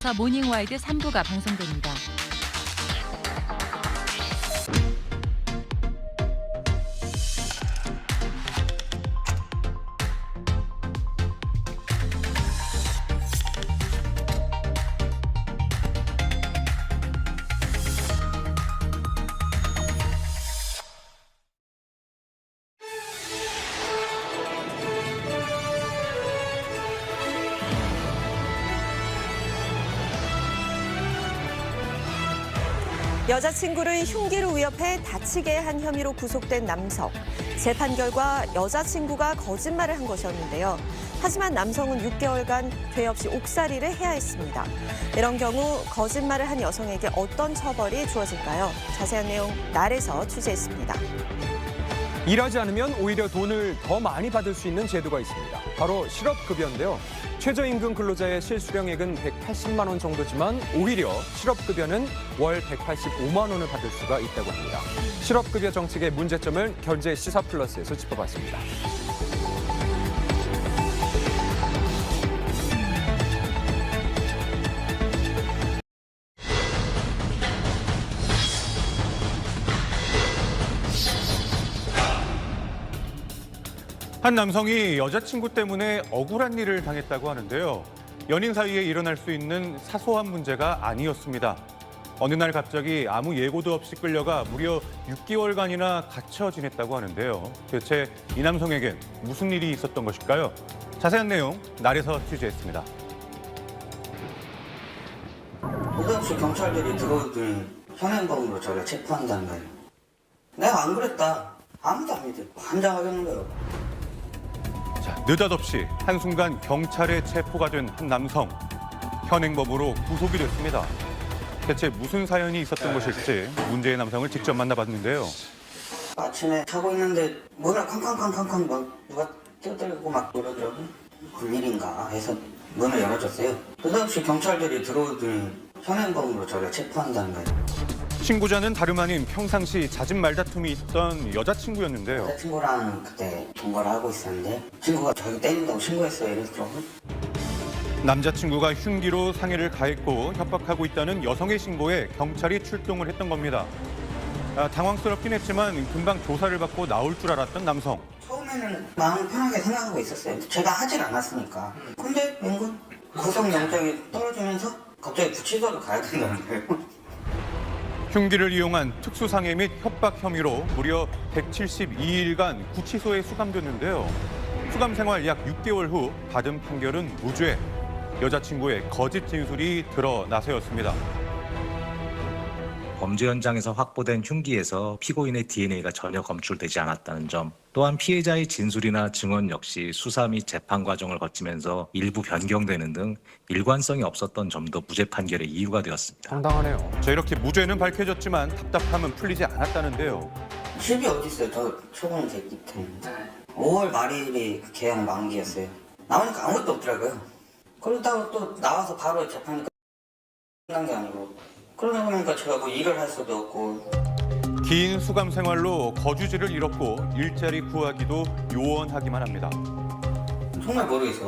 모닝와이드 3부가 방송됩니다. 여자친구를 흉기로 위협해 다치게 한 혐의로 구속된 남성. 재판 결과 여자친구가 거짓말을 한 것이었는데요. 하지만 남성은 6개월간 죄 없이 옥살이를 해야 했습니다. 이런 경우 거짓말을 한 여성에게 어떤 처벌이 주어질까요? 자세한 내용 날에서 취재했습니다. 일하지 않으면 오히려 돈을 더 많이 받을 수 있는 제도가 있습니다. 바로 실업급여인데요. 최저임금 근로자의 실수령액은 180만 원 정도지만 오히려 실업급여는 월 185만 원을 받을 수가 있다고 합니다. 실업급여 정책의 문제점을 견제 시사플러스에서 짚어봤습니다. 한 남성이 여자친구 때문에 억울한 일을 당했다고 하는데요. 연인 사이에 일어날 수 있는 사소한 문제가 아니었습니다. 어느 날 갑자기 아무 예고도 없이 끌려가 무려 6개월간이나 갇혀 지냈다고 하는데요. 대체 이 남성에겐 무슨 일이 있었던 것일까요? 자세한 내용 날에서 취재했습니다. 도대체 경찰들이 들어오더니 현행범으로 저를 체포한다는 거예요. 내가 안 그랬다. 아무도 안 믿어. 환장하겠는 거예요. 자, 느닷없이 한순간 경찰에 체포가 된 한 남성. 현행범으로 구속이 됐습니다. 대체 무슨 사연이 있었던 것일지 문제의 남성을 직접 만나봤는데요. 아침에 자고 있는데 문을 쾅쾅쾅쾅쾅 막 누가 뛰어들고 막 그러더라고. 무슨 일인가 해서 문을 열어줬어요. 느닷없이 경찰들이 들어오더니 현행범으로 저를 체포한다는 거예요. 신고자는 다름 아닌 평상시 잦은 말다툼이 있던 여자친구였는데요. 여자친구랑 그때 동거를 하고 있었는데 친구가 저희 때린다고 신고했어요. 이랬더라고요. 남자친구가 흉기로 상해를 가했고 협박하고 있다는 여성의 신고에 경찰이 출동을 했던 겁니다. 당황스럽긴 했지만 금방 조사를 받고 나올 줄 알았던 남성. 처음에는 마음 편하게 생각하고 있었어요. 제가 하질 않았으니까. 근데 웬걸 구속영장이 떨어지면서 갑자기 구치소를 가야 된다는 거예요. 흉기를 이용한 특수상해 및 협박 혐의로 무려 172일간 구치소에 수감됐는데요. 수감 생활 약 6개월 후 받은 판결은 무죄. 여자친구의 거짓 진술이 드러나서였습니다. 범죄 현장에서 확보된 흉기에서 피고인의 DNA가 전혀 검출되지 않았다는 점, 또한 피해자의 진술이나 증언 역시 수사 및 재판 과정을 거치면서 일부 변경되는 등 일관성이 없었던 점도 무죄 판결의 이유가 되었습니다. 당당하네요. 자, 이렇게 무죄는 밝혀졌지만 답답함은 풀리지 않았다는데요. 집이 어디 있어요? 저 처분이 됐기 때문에. 5월 말일이 계약 만기였어요. 나오니까 아무것도 없더라고요. 그러다가 또 나와서 바로 재판이 끝난 게 아니고 그러다 보니까 제가 뭐 일을 할 수도 없고. 긴 수감 생활로 거주지를 잃었고 일자리 구하기도 요원하기만 합니다. 정말 모르겠어요.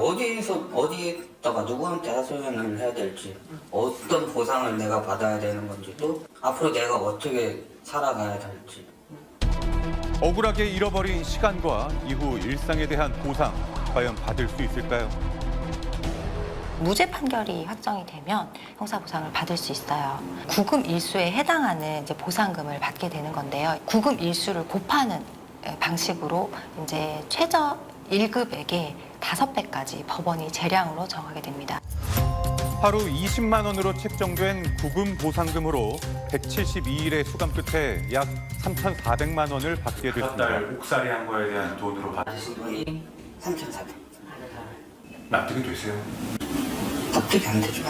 어디에다가 누구한테 하소연을 해야 될지, 어떤 보상을 내가 받아야 되는 건지, 또 앞으로 내가 어떻게 살아가야 될지. 억울하게 잃어버린 시간과 이후 일상에 대한 보상, 과연 받을 수 있을까요? 무죄 판결이 확정이 되면 형사보상을 받을 수 있어요. 구금 일수에 해당하는 이제 보상금을 받게 되는 건데요. 구금 일수를 곱하는 방식으로 이제 최저 1급액의 5배까지 법원이 재량으로 정하게 됩니다. 하루 20만 원으로 책정된 구금 보상금으로 172일의 수감 끝에 약 3,400만 원을 받게 됐습니다. 옥살이 한 거에 대한 돈으로 받으신 돈이 3,400. 납득이 되세요? 납득이 안 되죠.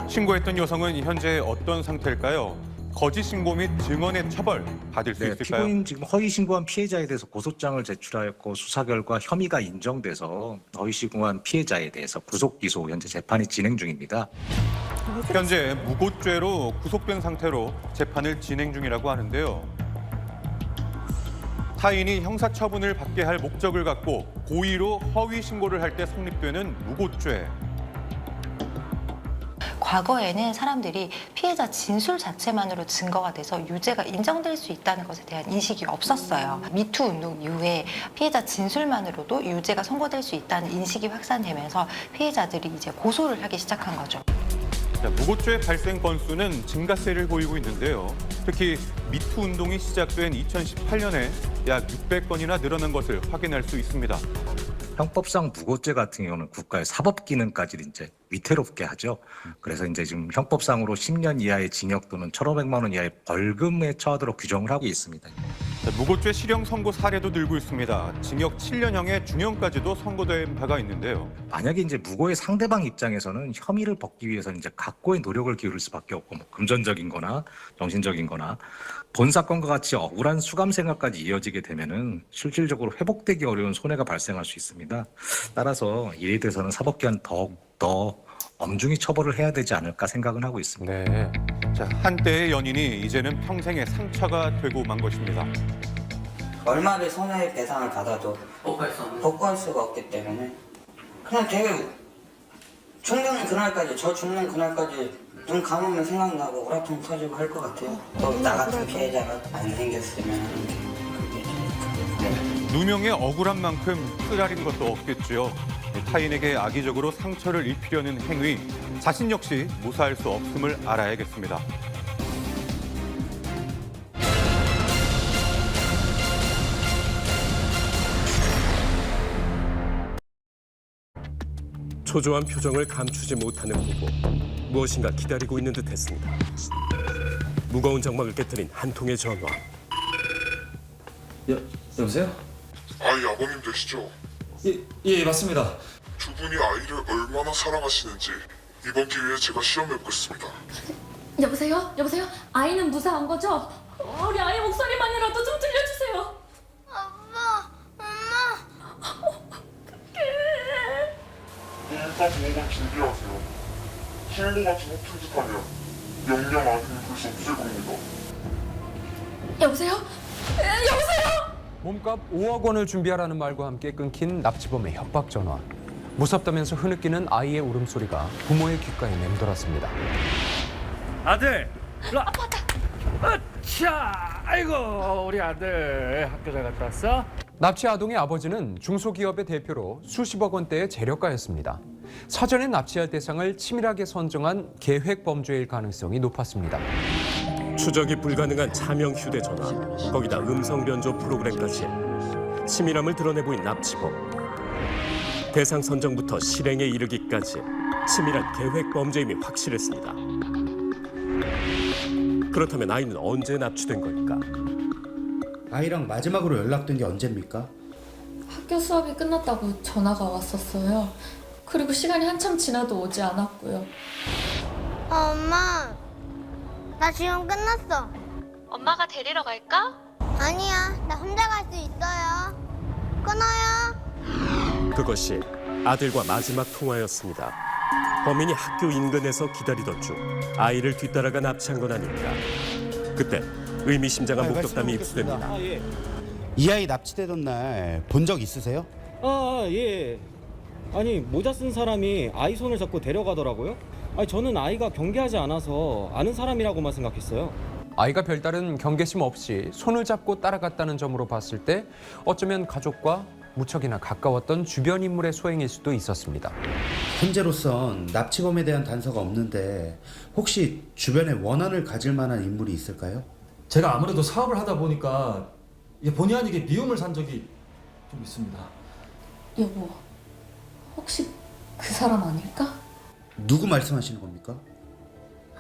신고했던 여성은 현재 어떤 상태일까요? 거짓 신고 및 증언의 처벌 받을 수 있을까요? 피고인 지금 허위 신고한 피해자에 대해서 고소장을 제출하였고 수사 결과 혐의가 인정돼서 허위 신고한 피해자에 대해서 구속 기소 현재 재판이 진행 중입니다. 현재 무고죄로 구속된 상태로 재판을 진행 중이라고 하는데요. 타인이 형사처분을 받게 할 목적을 갖고 고의로 허위 신고를 할 때 성립되는 무고죄. 과거에는 사람들이 피해자 진술 자체만으로 증거가 돼서 유죄가 인정될 수 있다는 것에 대한 인식이 없었어요. 미투 운동 이후에 피해자 진술만으로도 유죄가 선고될 수 있다는 인식이 확산되면서 피해자들이 이제 고소를 하기 시작한 거죠. 자, 무고죄 발생 건수는 증가세를 보이고 있는데요. 특히 미투 운동이 시작된 2018년에 약 600건이나 늘어난 것을 확인할 수 있습니다. 형법상 무고죄 같은 경우는 국가의 사법 기능까지 이제 위태롭게 하죠. 그래서 이제 지금 형법상으로 10년 이하의 징역 또는 1,500만 원 이하의 벌금에 처하도록 규정을 하고 있습니다. 자, 무고죄 실형 선고 사례도 늘고 있습니다. 징역 7년형에 중형까지도 선고된 바가 있는데요. 만약에 이제 무고의 상대방 입장에서는 혐의를 벗기 위해서 이제 각고의 노력을 기울일 수밖에 없고 뭐 금전적인 거나 정신적인 거나 본 사건과 같이 억울한 수감 생활까지 이어지게 되면은 실질적으로 회복되기 어려운 손해가 발생할 수 있습니다. 따라서 이에 대해서는 사법기관 더욱더 엄중히 처벌을 해야 되지 않을까 생각은 하고 있습니다. 네. 자, 한때의 연인이 이제는 평생의 상처가 되고 만 것입니다. 얼마를 손해배상을 받아도 복구할 수가 없기 때문에 그냥 되게 죽는 그날까지, 저 죽는 그날까지 눈 감으면 생각나고 오라통 터지고 할 것 같아요. 또 나 같은 피해자가 안 생겼으면 하는 게 그게 좀 네. 누명의 억울한 만큼 쓰라린 것도 없겠지요. 타인에게 악의적으로 상처를 입히려는 행위, 자신 역시 무사할 수 없음을 알아야겠습니다. 초조한 표정을 감추지 못하는 부부. 무엇인가 기다리고 있는 듯했습니다. 무거운 장막을 깨뜨린 한 통의 전화. 여보세요? 아이 아버님 되시죠? 예, 맞습니다. 두 분이 아이를 얼마나 사랑하시는지 이번 기회에 제가 시험해보겠습니다. 여보세요? 여보세요? 아이는 무사한 거죠? 우리 아이 목소리만이라도 좀 들려주세요. 아빠, 엄마. 일단 보고 준비하세요. 신고가 잘못된 듯하면 영영 아들을 벌써 없앨 겁니다. 여보세요? 여보세요? 몸값 5억 원을 준비하라는 말과 함께 끊긴 납치범의 협박 전화. 무섭다면서 흐느끼는 아이의 울음소리가 부모의 귓가에 맴돌았습니다. 아들! 으차! 아이고, 우리 아들 학교 잘 갔다 왔어? 납치 아동의 아버지는 중소기업의 대표로 수십억 원대의 재력가였습니다. 사전에 납치할 대상을 치밀하게 선정한 계획 범죄일 가능성이 높았습니다. 추적이 불가능한 차명 휴대전화, 거기다 음성 변조 프로그램까지 치밀함을 드러내 보인 납치범. 대상 선정부터 실행에 이르기까지 치밀한 계획 범죄임이 확실했습니다. 그렇다면 아이는 언제 납치된 걸까? 아이랑 마지막으로 연락된 게 언제입니까? 학교 수업이 끝났다고 전화가 왔었어요. 그리고 시간이 한참 지나도 오지 않았고요. 엄마, 나 지금 끝났어. 엄마가 데리러 갈까? 아니야, 나 혼자 갈 수 있어요. 끊어요. 그것이 아들과 마지막 통화였습니다. 범인이 학교 인근에서 기다리던 중 아이를 뒤따라가 납치한 건 아닐까. 그때 의미심장한 목격담이 입수됩니다. 이 아이 납치되던 날 본 적 있으세요? 예. 아니, 모자 쓴 사람이 아이 손을 잡고 데려가더라고요. 아니, 저는 아이가 경계하지 않아서 아는 사람이라고만 생각했어요. 아이가 별다른 경계심 없이 손을 잡고 따라갔다는 점으로 봤을 때 어쩌면 가족과 무척이나 가까웠던 주변 인물의 소행일 수도 있었습니다. 현재로선 납치범에 대한 단서가 없는데 혹시 주변에 원한을 가질 만한 인물이 있을까요? 제가 아무래도 사업을 하다 보니까 본의 아니게 미움을 산 적이 좀 있습니다. 여보, 혹시 그 사람 아닐까? 누구 말씀하시는 겁니까?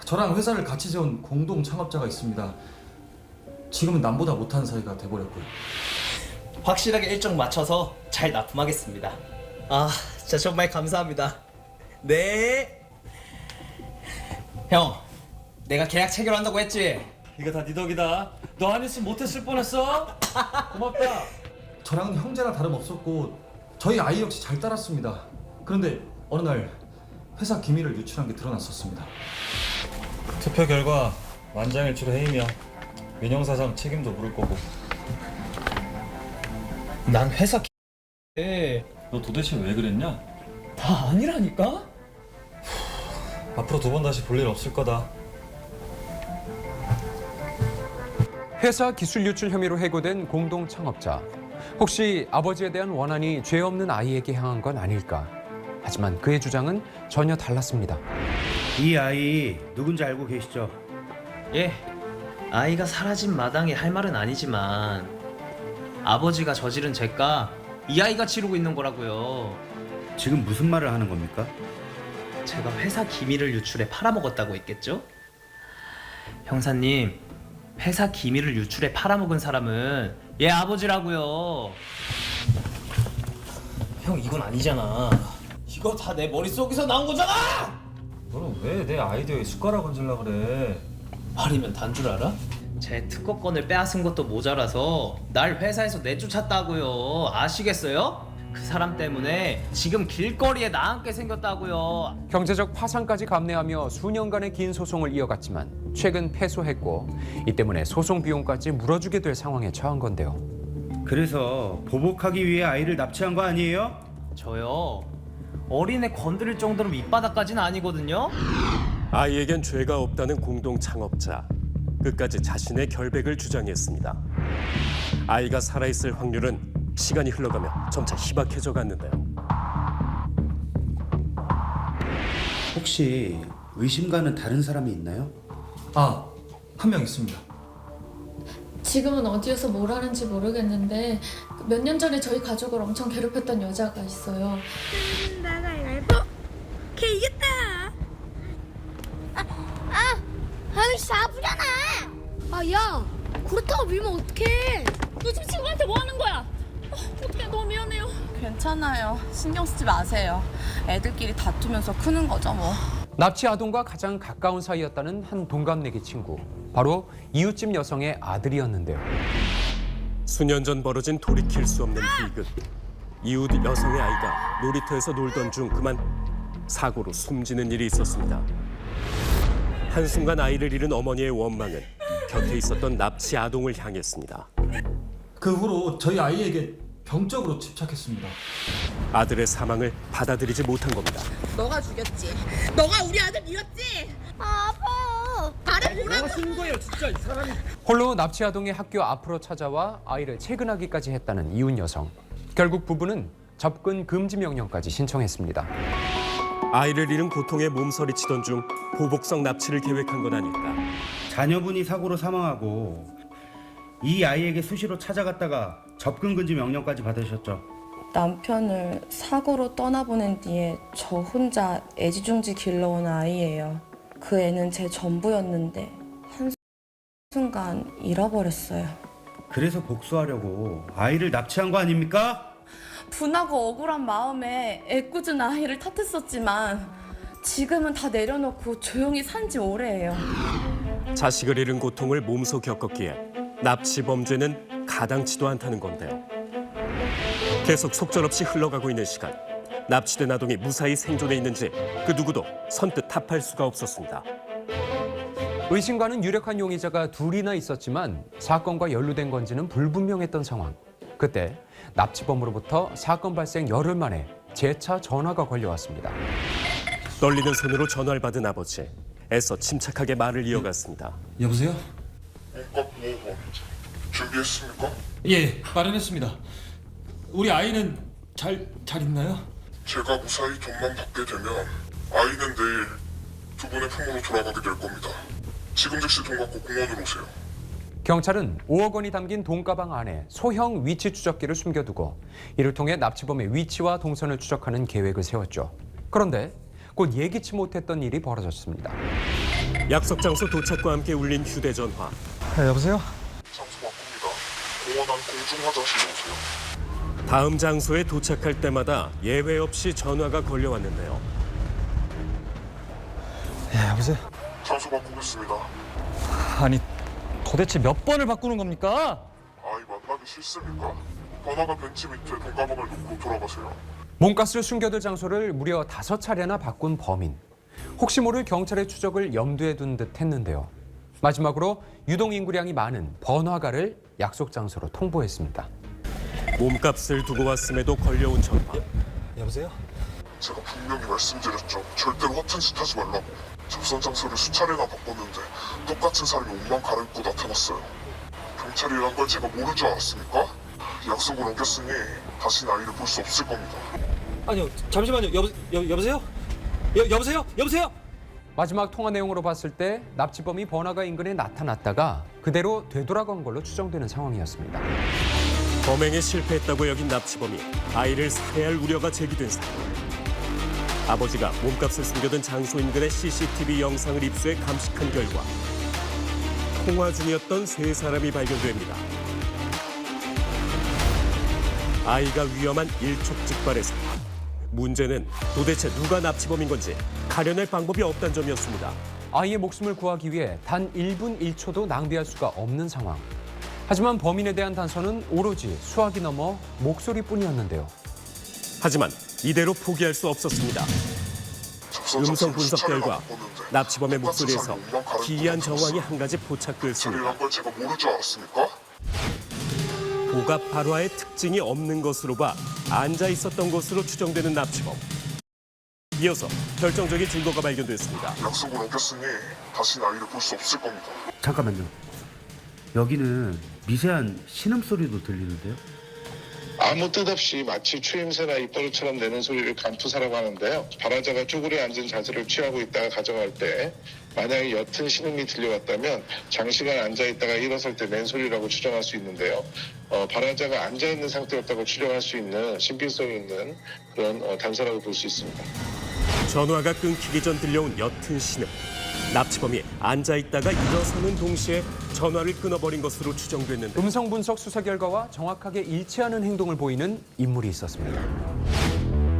저랑 회사를 같이 세운 공동 창업자가 있습니다. 지금은 남보다 못한 사이가 돼버렸고요. 확실하게 일정 맞춰서 잘 납품하겠습니다. 아, 진짜 정말 감사합니다. 네. 형, 내가 계약 체결한다고 했지? 이거 다 네 덕이다. 너 아니었으면 못했을 뻔했어. 고맙다. 저랑은 형제나 다름없었고 저희 아이 역시 잘 따랐습니다. 그런데 어느 날 회사 기밀을 유출한 게 드러났었습니다. 투표 결과 만장일치로 해임이야. 민형사상 책임도 물을 거고. 난 회사 너 도대체 왜 그랬냐? 다 아니라니까? 앞으로 두 번 다시 볼 일 없을 거다. 회사 기술 유출 혐의로 해고된 공동 창업자. 혹시 아버지에 대한 원한이 죄 없는 아이에게 향한 건 아닐까? 하지만 그의 주장은 전혀 달랐습니다. 이 아이 누군지 알고 계시죠? 예, 아이가 사라진 마당에 할 말은 아니지만 아버지가 저지른 죄가 이 아이가 치르고 있는 거라고요. 지금 무슨 말을 하는 겁니까? 제가 회사 기밀을 유출해 팔아먹었다고 했겠죠? 형사님, 회사 기밀을 유출해 팔아먹은 사람은 얘 아버지라고요. 형, 이건 아니잖아. 이거 다 내 머릿속에서 나온 거잖아! 너는 왜 내 아이디어에 숟가락 얹으려고 그래? 말이면 단 줄 알아? 제 특허권을 빼앗은 것도 모자라서 날 회사에서 내쫓았다고요. 아시겠어요? 그 사람 때문에 지금 길거리에 나앉게 생겼다고요. 경제적 파산까지 감내하며 수년간의 긴 소송을 이어갔지만 최근 패소했고 이 때문에 소송 비용까지 물어주게 될 상황에 처한 건데요. 그래서 보복하기 위해 아이를 납치한 거 아니에요? 저요, 어린애 건드릴 정도로 밑바닥까지는 아니거든요. 아이에겐 죄가 없다는 공동 창업자. 끝까지 자신의 결백을 주장했습니다. 아이가 살아있을 확률은 시간이 흘러가며 점차 희박해져 갔는데요. 혹시 의심 가는 다른 사람이 있나요? 한 명 있습니다. 지금은 어디에서 뭘 하는지 모르겠는데 몇 년 전에 저희 가족을 엄청 괴롭혔던 여자가 있어요. 나가 이거 걔 이겼다. 아저씨 아프잖아. 야, 그렇다고 밀면 어떡해? 너 지금 친구한테 뭐 하는 거야? 어떡해, 너무 미안해요. 괜찮아요. 신경 쓰지 마세요. 애들끼리 다투면서 크는 거죠 뭐. 납치 아동과 가장 가까운 사이였다는 한 동갑내기 친구. 바로 이웃집 여성의 아들이었는데요. 수년 전 벌어진 돌이킬 수 없는 비극. 이웃 여성의 아이가 놀이터에서 놀던 중 그만 사고로 숨지는 일이 있었습니다. 한순간 아이를 잃은 어머니의 원망은 곁에 있었던 납치 아동을 향했습니다. 그 후로 저희 아이에게 병적으로 집착했습니다. 아들의 사망을 받아들이지 못한 겁니다. 너가 죽였지. 너가 우리 아들 잃었지. 아파. 나를 보라고. 쓰는 거예요, 진짜 이 사람이. 홀로 납치 아동의 학교 앞으로 찾아와 아이를 체근하기까지 했다는 이웃 여성. 결국 부부는 접근 금지 명령까지 신청했습니다. 아이를 잃은 고통에 몸서리치던 중 보복성 납치를 계획한 건 아닐까. 자녀분이 사고로 사망하고 이 아이에게 수시로 찾아갔다가 접근 금지 명령까지 받으셨죠. 남편을 사고로 떠나보낸 뒤에 저 혼자 애지중지 길러온 아이예요. 그 애는 제 전부였는데 한순간 잃어버렸어요. 그래서 복수하려고 아이를 납치한 거 아닙니까? 분하고 억울한 마음에 애꿎은 아이를 탓했었지만 지금은 다 내려놓고 조용히 산 지 오래예요. 자식을 잃은 고통을 몸소 겪었기에 납치 범죄는 가당치도 않다는 건데요. 계속 속절없이 흘러가고 있는 시간. 납치된 아동이 무사히 생존해 있는지 그 누구도 선뜻 탑할 수가 없었습니다. 의심가는 유력한 용의자가 둘이나 있었지만 사건과 연루된 건지는 불분명했던 상황. 그때 납치범으로부터 사건 발생 열흘 만에 재차 전화가 걸려왔습니다. 떨리는 손으로 전화를 받은 아버지. 애써 침착하게 말을 이어갔습니다. 여보세요? 몸값 5원 준비했습니까? 예, 마련했습니다. 우리 아이는 잘 있나요? 제가 무사히 돈만 받게 되면 아이는 내일 두 분의 품으로 돌아가게 될 겁니다. 지금 즉시 돈 갖고 공원으로 오세요. 경찰은 5억 원이 담긴 돈가방 안에 소형 위치 추적기를 숨겨두고 이를 통해 납치범의 위치와 동선을 추적하는 계획을 세웠죠. 그런데 곧 예기치 못했던 일이 벌어졌습니다. 약속 장소 도착과 함께 울린 휴대전화. 여보세요? 장소 바꿉니다. 공원 안 공중화장실로 오세요. 다음 장소에 도착할 때마다 예외 없이 전화가 걸려왔는데요. 여보세요? 장소 바꾸겠습니다. 아니, 도대체 몇 번을 바꾸는 겁니까? 아이 만나기 싫습니까? 번화가 벤치 밑에 돈가방을 놓고 돌아가세요. 몸가스를 숨겨둘 장소를 무려 5차례나 바꾼 범인. 혹시 모를 경찰의 추적을 염두에 둔 듯 했는데요. 마지막으로 유동 인구량이 많은 번화가를 약속 장소로 통보했습니다. 몸값을 두고 왔음에도 걸려온 전화. 여보세요? 제가 분명히 말씀드렸죠. 절대로 허튼 짓 하지 말라고. 접선 장소를 수차례나 바꿨는데 똑같은 사람이 옷만 갈아입고 나타났어요. 경찰이란 걸 제가 모를 줄 알았습니까? 약속을 어겼으니 다시는 아이를 볼 수 없을 겁니다. 아니요, 잠시만요. 여보세요? 여보세요? 마지막 통화 내용으로 봤을 때 납치범이 번화가 인근에 나타났다가 그대로 되돌아간 걸로 추정되는 상황이었습니다. 범행에 실패했다고 여긴 납치범이 아이를 살해할 우려가 제기된 사건. 아버지가 몸값을 숨겨둔 장소 인근의 CCTV 영상을 입수해 감식한 결과 통화 중이었던 세 사람이 발견됩니다. 아이가 위험한 일촉즉발의 상황. 문제는 도대체 누가 납치범인 건지 가려낼 방법이 없다는 점이었습니다. 아이의 목숨을 구하기 위해 단 1분 1초도 낭비할 수가 없는 상황. 하지만 범인에 대한 단서는 오로지 수학이 넘어 목소리뿐이었는데요. 하지만 이대로 포기할 수 없었습니다. 음성 분석 결과 납치범의 목소리에서 기이한 정황이 한 가지 포착됐습니다. 경찰이란 걸 제가 모를 줄 알았습니까? 보갑 발화의 특징이 없는 것으로 봐 앉아 있었던 것으로 추정되는 납치범. 이어서 결정적인 증거가 발견됐습니다. 약속을 어겼으니 다시는 아이를 볼 수 없을 겁니다. 잠깐만요. 여기는 미세한 신음소리도 들리는데요? 아무 뜻 없이 마치 추임새나 입버릇처럼 내는 소리를 간투사라고 하는데요. 발화자가 쪼그려 앉은 자세를 취하고 있다가 가져갈 때 만약에 옅은 신음이 들려왔다면 장시간 앉아있다가 일어설 때 낸 소리라고 추정할 수 있는데요. 발화자가 앉아있는 상태였다고 추정할 수 있는 신빙성 있는 그런 단서라고 볼 수 있습니다. 전화가 끊기기 전 들려온 옅은 신음. 납치범이 앉아있다가 일어서는 동시에 전화를 끊어버린 것으로 추정됐는데 음성 분석 수사 결과와 정확하게 일치하는 행동을 보이는 인물이 있었습니다.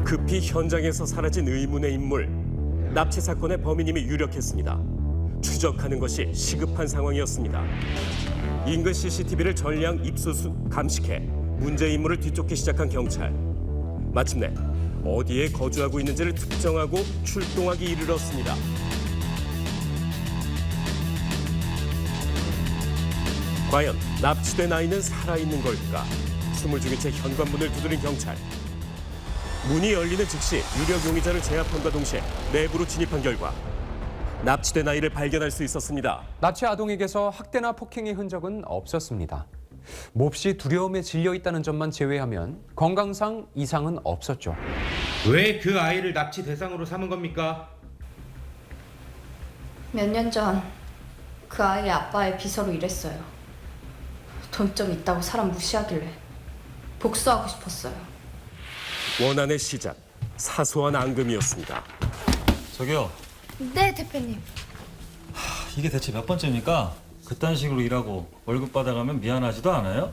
급히 현장에서 사라진 의문의 인물. 납치 사건의 범인임이 유력했습니다. 추적하는 것이 시급한 상황이었습니다. 인근 CCTV를 전량 감식해 문제 인물을 뒤쫓기 시작한 경찰. 마침내 어디에 거주하고 있는지를 특정하고 출동하기 이르렀습니다. 과연 납치된 아이는 살아있는 걸까? 숨을 죽인 채 현관문을 두드린 경찰. 문이 열리는 즉시 유력 용의자를 제압함과 동시에 내부로 진입한 결과 납치된 아이를 발견할 수 있었습니다. 납치 아동에게서 학대나 폭행의 흔적은 없었습니다. 몹시 두려움에 질려 있다는 점만 제외하면 건강상 이상은 없었죠. 왜 그 아이를 납치 대상으로 삼은 겁니까? 몇 년 전 그 아이의 아빠의 비서로 일했어요. 돈 좀 있다고 사람 무시하길래 복수하고 싶었어요. 원한의 시작, 사소한 앙금이었습니다. 저기요, 네, 대표님. 이게 대체 몇 번째입니까? 그딴 식으로 일하고 월급 받아가면 미안하지도 않아요?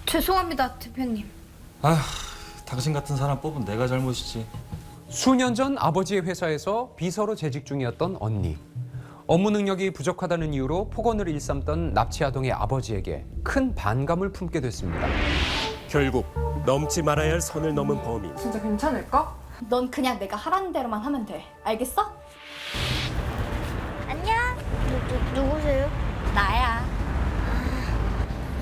죄송합니다, 대표님. 당신 같은 사람 뽑은 내가 잘못이지. 수년 전 아버지의 회사에서 비서로 재직 중이었던 언니. 업무 능력이 부족하다는 이유로 폭언을 일삼던 납치 아동의 아버지에게 큰 반감을 품게 됐습니다. 결국 넘지 말아야 할 선을 넘은 범인. 진짜 괜찮을까? 넌 그냥 내가 하라는 대로만 하면 돼. 알겠어? 안녕. 누구세요? 나야.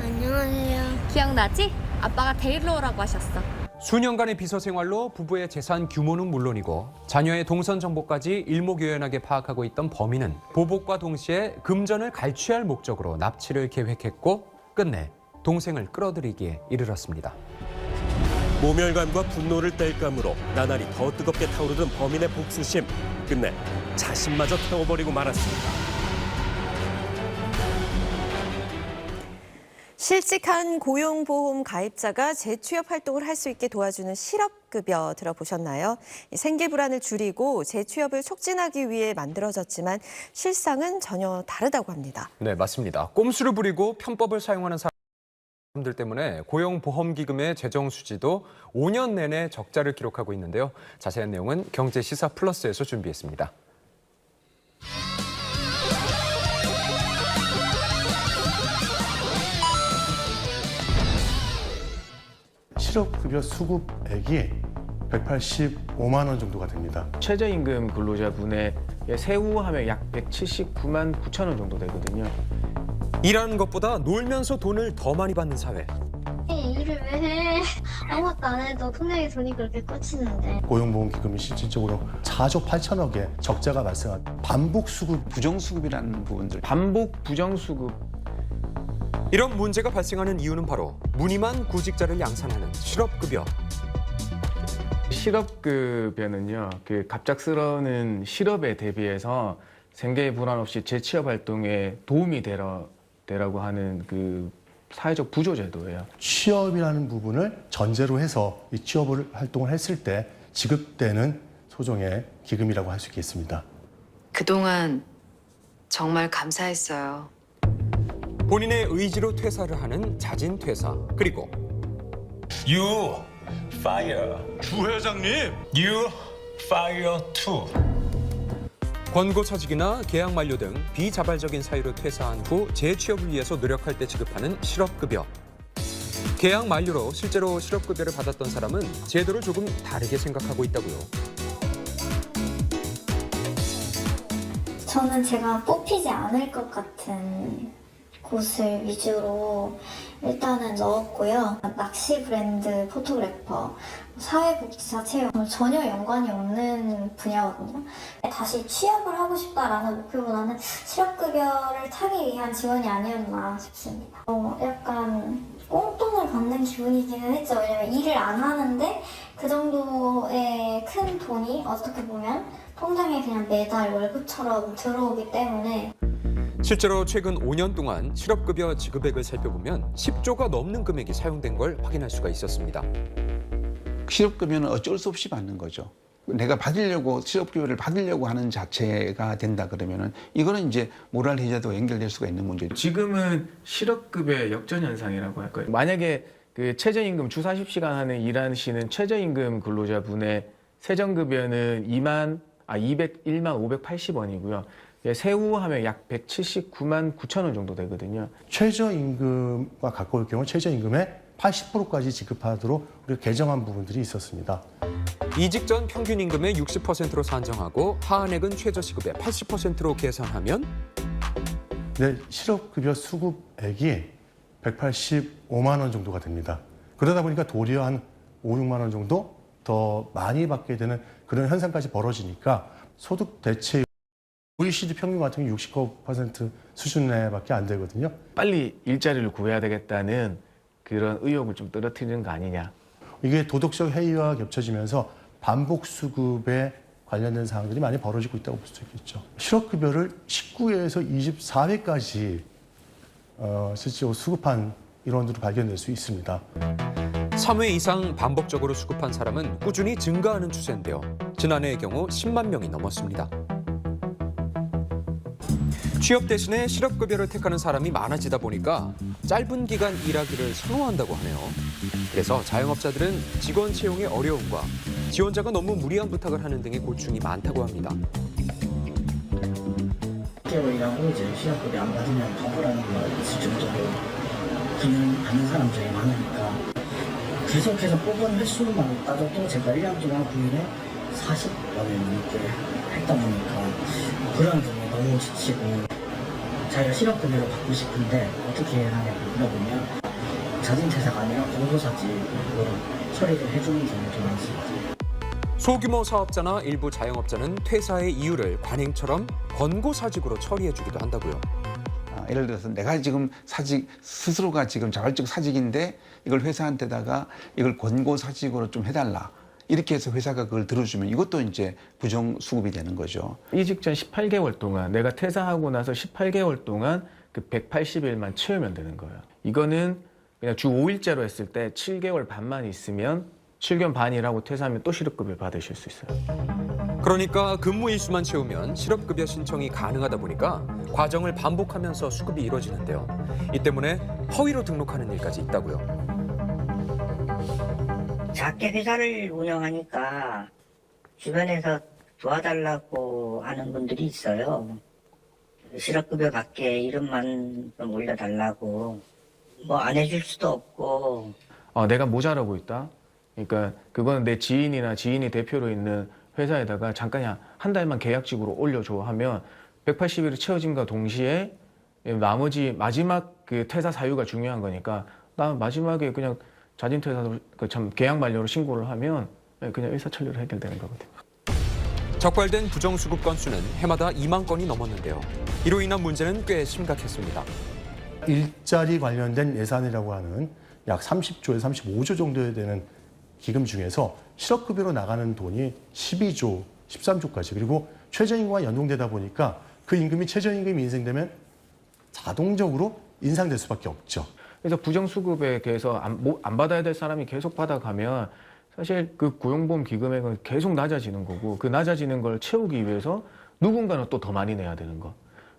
안녕하세요. 기억나지? 아빠가 데리러 오라고 하셨어. 수년간의 비서 생활로 부부의 재산 규모는 물론이고 자녀의 동선 정보까지 일목요연하게 파악하고 있던 범인은 보복과 동시에 금전을 갈취할 목적으로 납치를 계획했고 끝내 동생을 끌어들이기에 이르렀습니다. 모멸감과 분노를 뗄감으로 나날이 더 뜨겁게 타오르던 범인의 복수심. 끝내 자신마저 태워버리고 말았습니다. 실직한 고용보험 가입자가 재취업 활동을 할 수 있게 도와주는 실업급여 들어보셨나요? 생계 불안을 줄이고 재취업을 촉진하기 위해 만들어졌지만 실상은 전혀 다르다고 합니다. 네, 맞습니다. 꼼수를 부리고 편법을 사용하는 사람들 때문에 고용보험기금의 재정 수지도 5년 내내 적자를 기록하고 있는데요. 자세한 내용은 경제시사 플러스에서 준비했습니다. 실업급여 수급액이 185만 원 정도가 됩니다. 최저임금 근로자분의 세후하면 약 179만 9천 원 정도 되거든요. 일하는 것보다 놀면서 돈을 더 많이 받는 사회. 이거 일을 왜 해? 아무것도 안 해도 통장에 돈이 그렇게 꽂히는데. 고용보험기금이 실질적으로 4조 8천억의 적자가 발생한 반복 수급, 부정수급이라는 부분들. 반복 부정수급. 이런 문제가 발생하는 이유는 바로 무늬만 구직자를 양산하는 실업급여. 실업급여는요, 그 갑작스러운 실업에 대비해서 생계 불안 없이 재취업 활동에 도움이 되라고 하는 그 사회적 부조 제도예요. 취업이라는 부분을 전제로 해서 이 취업을 활동을 했을 때 지급되는 소정의 기금이라고 할 수 있겠습니다. 그동안 정말 감사했어요. 본인의 의지로 퇴사를 하는 자진 퇴사. 그리고 You fire. 부회장님. You fire too. 권고사직이나 계약 만료 등 비자발적인 사유로 퇴사한 후 재취업을 위해서 노력할 때 지급하는 실업급여. 계약 만료로 실제로 실업급여를 받았던 사람은 제도를 조금 다르게 생각하고 있다고요. 저는 제가 뽑히지 않을 것 같은 곳을 위주로 일단은 넣었고요. 낚시 브랜드 포토그래퍼, 사회복지사 채용 전혀 연관이 없는 분야거든요. 다시 취업을 하고 싶다라는 목표보다는 실업급여를 타기 위한 지원이 아니었나 싶습니다. 약간 꽁돈을 받는 기분이기는 했죠. 왜냐면 일을 안 하는데 그 정도의 큰 돈이 어떻게 보면 통장에 그냥 매달 월급처럼 들어오기 때문에. 실제로 최근 5년 동안 실업급여 지급액을 살펴보면 10조가 넘는 금액이 사용된 걸 확인할 수가 있었습니다. 실업급여는 어쩔 수 없이 받는 거죠. 내가 받으려고 실업급여를 받으려고 하는 자체가 된다 그러면은 이거는 이제 모랄 해저도 연결될 수가 있는 문제죠. 지금은 실업급여 역전 현상이라고 할 거예요. 만약에 그 최저임금 주 40시간 하는 일하시는 최저임금 근로자분의 세전급여는 201만 580원이고요. 세후하면 약 179만 9천 원 정도 되거든요. 최저임금과 가까울 경우 최저임금의 80%까지 지급하도록 우리가 개정한 부분들이 있었습니다. 이직 전 평균 임금의 60%로 산정하고 하한액은 최저시급의 80%로 계산하면 실업급여 수급액이 185만 원 정도가 됩니다. 그러다 보니까 도리어 한 5, 6만 원 정도 더 많이 받게 되는 그런 현상까지 벌어지니까 소득 대체 OECD 평균 같은 경우 69% 수준 내밖에 안 되거든요. 빨리 일자리를 구해야 되겠다는 그런 의욕을 좀 떨어뜨리는 거 아니냐. 이게 도덕적 해이와 겹쳐지면서 반복 수급에 관련된 사항들이 많이 벌어지고 있다고 볼 수 있겠죠. 실업급여를 19회에서 24회까지 실제로 수급한 일원들이 발견될 수 있습니다. 3회 이상 반복적으로 수급한 사람은 꾸준히 증가하는 추세인데요. 지난해의 경우 10만 명이 넘었습니다. 취업 대신에 실업급여를 택하는 사람이 많아지다 보니까 짧은 기간 일하기를 선호한다고 하네요. 그래서 자영업자들은 직원 채용의 어려움과 지원자가 너무 무리한 부탁을 하는 등의 고충이 많다고 합니다. 6개월 일하고 이제 실업급여 안 받으면 바보라는 걸 있을 정도로 그냥 받는 사람들이 많으니까 계속해서 뽑은 횟수만 따져도 제가 1년 동안 9일에 40번을 넘게 했다 보니까 그런 점에 너무 지치고 자기가 실업급여를 받고 싶은데 어떻게 하냐고 물어보면 자진퇴사가 아니라 권고사직으로 처리를 해주는 경우도 많습니다. 소규모 사업자나 일부 자영업자는 퇴사의 이유를 관행처럼 권고사직으로 처리해주기도 한다고요. 예를 들어서 내가 지금 스스로가 지금 자발적 사직인데 이걸 회사한테다가 이걸 권고사직으로 좀 해달라. 이렇게 해서 회사가 그걸 들어주면 이것도 이제 부정수급이 되는 거죠. 이직 전 18개월 동안 내가 퇴사하고 나서 18개월 동안 그 180일만 채우면 되는 거예요. 이거는 그냥 주 5일제로 했을 때 7개월 반만 있으면 7개월 반이라고 퇴사하면 또 실업급여 받으실 수 있어요. 그러니까 근무 일수만 채우면 실업급여 신청이 가능하다 보니까 과정을 반복하면서 수급이 이루어지는데요. 이 때문에 허위로 등록하는 일까지 있다고요. 작게 회사를 운영하니까 주변에서 도와달라고 하는 분들이 있어요. 실업급여 받게 이름만 좀 올려달라고. 뭐 안 해줄 수도 없고. 내가 모자라고 있다? 그러니까 그건 내 지인이나 지인이 대표로 있는 회사에다가 잠깐 한 달만 계약직으로 올려줘 하면 180일이 채워짐과 동시에 나머지 마지막 그 퇴사 사유가 중요한 거니까 나 마지막에 그냥 자진퇴사도 참 계약 만료로 신고를 하면 그냥 일사천리로 해결되는 거거든요. 적발된 부정수급 건수는 해마다 2만 건이 넘었는데요. 이로 인한 문제는 꽤 심각했습니다. 일자리 관련된 예산이라고 하는 약 30조에서 35조 정도 되는 기금 중에서 실업급여로 나가는 돈이 12조, 13조까지 그리고 최저임금과 연동되다 보니까 그 임금이 최저임금이 인상되면 자동적으로 인상될 수밖에 없죠. 그래서 부정수급에 대해서 안 받아야 될 사람이 계속 받아가면 사실 그 고용보험 기금액은 계속 낮아지는 거고 그 낮아지는 걸 채우기 위해서 누군가는 또 더 많이 내야 되는 거.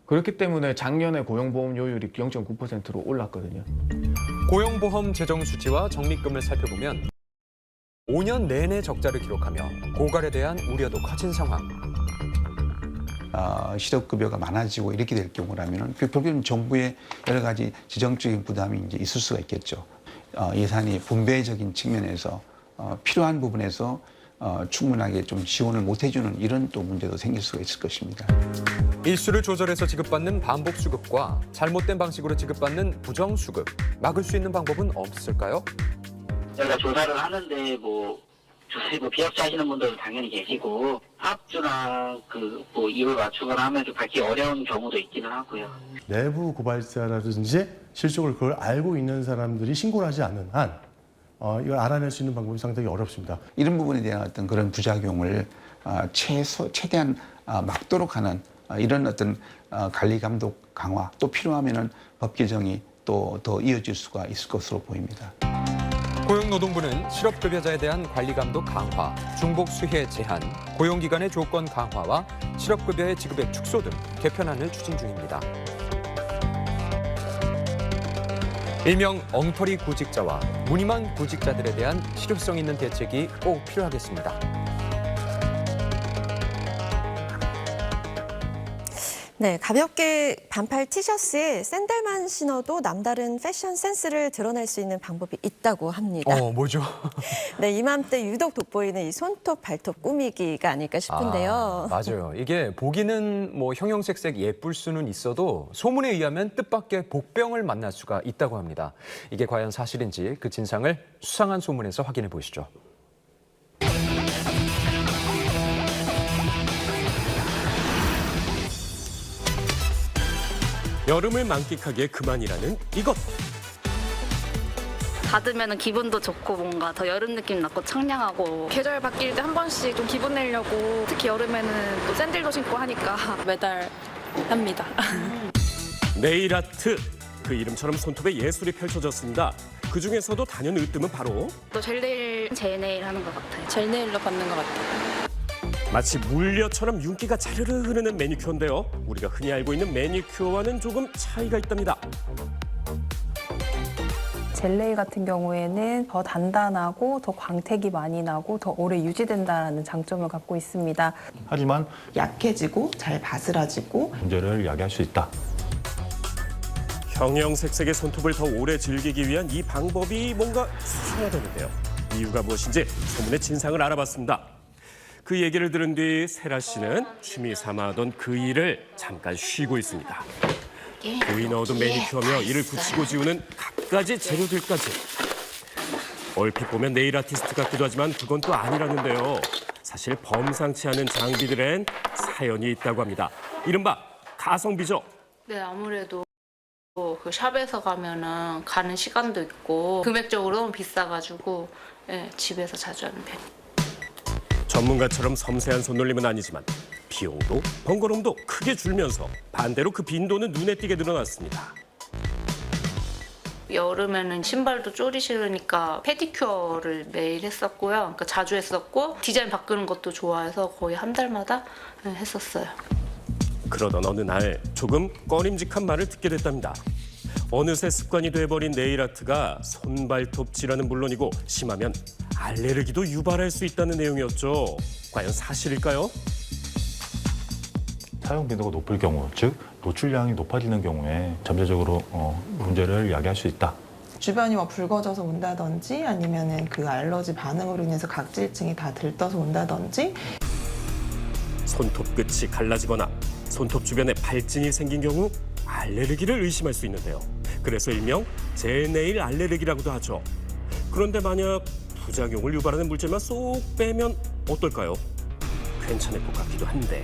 그렇기 때문에 작년에 고용보험료율이 0.9%로 올랐거든요. 고용보험 재정 수치와 적립금을 살펴보면 5년 내내 적자를 기록하며 고갈에 대한 우려도 커진 상황. 실업급여가 많아지고 이렇게 될 경우라면 결국은 정부의 여러 가지 재정적인 부담이 이제 있을 수가 있겠죠. 예산이 분배적인 측면에서 필요한 부분에서 충분하게 좀 지원을 못 해주는 이런 또 문제도 생길 수가 있을 것입니다. 일수를 조절해서 지급받는 반복 수급과 잘못된 방식으로 지급받는 부정 수급 막을 수 있는 방법은 없을까요? 저희가 조사를 하는데 비합자 하시는 분들도 당연히 계시고 합주나 입을 맞추거나 하면 좀 밝기 어려운 경우도 있기는 하고요. 내부 고발자라든지 실적을 그걸 알고 있는 사람들이 신고를 하지 않는 한 이걸 알아낼 수 있는 방법이 상당히 어렵습니다. 이런 부분에 대한 어떤 그런 부작용을 최대한 막도록 하는 이런 어떤 관리 감독 강화 또 필요하면은 법 개정이 또 더 이어질 수가 있을 것으로 보입니다. 고용노동부는 실업급여자에 대한 관리감독 강화, 중복 수혜 제한, 고용기간의 조건 강화와 실업급여의 지급의 축소 등 개편안을 추진 중입니다. 일명 엉터리 구직자와 무늬만 구직자들에 대한 실효성 있는 대책이 꼭 필요하겠습니다. 네, 가볍게 반팔 티셔츠에 샌들만 신어도 남다른 패션 센스를 드러낼 수 있는 방법이 있다고 합니다. 뭐죠? 네, 이맘때 유독 돋보이는 이 손톱, 발톱 꾸미기가 아닐까 싶은데요. 맞아요. 이게 보기는 형형색색 예쁠 수는 있어도 소문에 의하면 뜻밖의 복병을 만날 수가 있다고 합니다. 이게 과연 사실인지 그 진상을 수상한 소문에서 확인해 보시죠. 여름을 만끽하기에 그만이라는 이것. 받으면 기분도 좋고 뭔가 더 여름 느낌 나고 청량하고 계절 바뀔 때 한 번씩 좀 기분 내려고 특히 여름에는 또 샌들도 신고 하니까 매달 합니다. 네일 아트. 그 이름처럼 손톱에 예술이 펼쳐졌습니다. 그 중에서도 단연 으뜸은 바로 또 젤네일 제 네일 하는 것 같아요. 젤네일로 받는 것 같아요. 마치 물엿처럼 윤기가 자르르 흐르는 매니큐어인데요. 우리가 흔히 알고 있는 매니큐어와는 조금 차이가 있답니다. 젤네일 같은 경우에는 더 단단하고 더 광택이 많이 나고 더 오래 유지된다는 장점을 갖고 있습니다. 하지만 약해지고 잘 바스라지고 문제를 야기할 수 있다. 형형색색의 손톱을 더 오래 즐기기 위한 이 방법이 뭔가 수상하다는데요. 이유가 무엇인지 소문의 진상을 알아봤습니다. 그 얘기를 들은 뒤 세라 씨는 취미 삼아 하던 그 일을 잠깐 쉬고 있습니다. 고이 넣어둔 매니큐어며 이를 붙이고 지우는 갖가지 재료들까지. 얼핏 보면 네일 아티스트 같기도 하지만 그건 또 아니라는데요. 사실 범상치 않은 장비들엔 사연이 있다고 합니다. 이른바 가성비죠. 네, 아무래도 그 샵에서 가면은 가는 시간도 있고 금액적으로는 비싸가지고 집에서 자주 하는 편이에요. 전문가처럼 섬세한 손놀림은 아니지만 비용도 번거로움도 크게 줄면서 반대로 그 빈도는 눈에 띄게 늘어났습니다. 여름에는 신발도 쪼리 싫으니까 페디큐어를 매일 했었고요. 그러니까 자주 했었고 디자인 바꾸는 것도 좋아해서 거의 한 달마다 했었어요. 그러던 어느 날 조금 꺼림직한 말을 듣게 됐답니다. 어느새 습관이 돼버린 네일 아트가 손발톱 질환은 물론이고 심하면 알레르기도 유발할 수 있다는 내용이었죠. 과연 사실일까요? 사용 빈도가 높을 경우, 즉 노출량이 높아지는 경우에 잠재적으로 문제를 야기할 수 있다. 주변이 붉어져서 온다든지 아니면은 그 알러지 반응으로 인해서 각질층이 다 들떠서 온다든지 손톱 끝이 갈라지거나 손톱 주변에 발진이 생긴 경우 알레르기를 의심할 수 있는데요. 그래서 일명 제네일 알레르기라고도 하죠. 그런데 만약 부작용을 유발하는 물질만 쏙 빼면 어떨까요? 괜찮을 것 같기도 한데.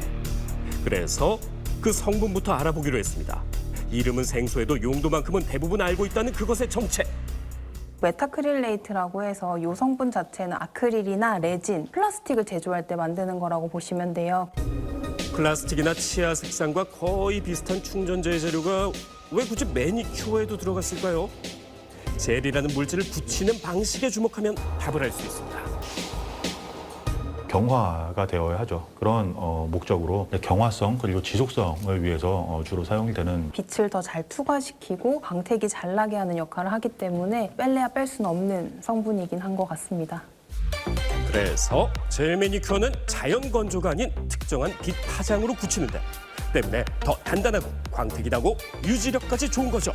그래서 그 성분부터 알아보기로 했습니다. 이름은 생소해도 용도만큼은 대부분 알고 있다는 그것의 정체. 메타크릴레이트라고 해서 이 성분 자체는 아크릴이나 레진, 플라스틱을 제조할 때 만드는 거라고 보시면 돼요. 플라스틱이나 치아 색상과 거의 비슷한 충전재 재료가 왜 굳이 매니큐어에도 들어갔을까요? 젤이라는 물질을 붙이는 방식에 주목하면 답을 알 수 있습니다. 경화가 되어야 하죠. 그런 목적으로 경화성 그리고 지속성을 위해서 주로 사용되는 빛을 더 잘 투과시키고 광택이 잘 나게 하는 역할을 하기 때문에 뺄래야 뺄 수는 없는 성분이긴 한 것 같습니다. 그래서 젤 매니큐어는 자연 건조가 아닌 특정한 빛 파장으로 굳히는데 때문에 더 단단하고 광택이 나고 유지력까지 좋은 거죠.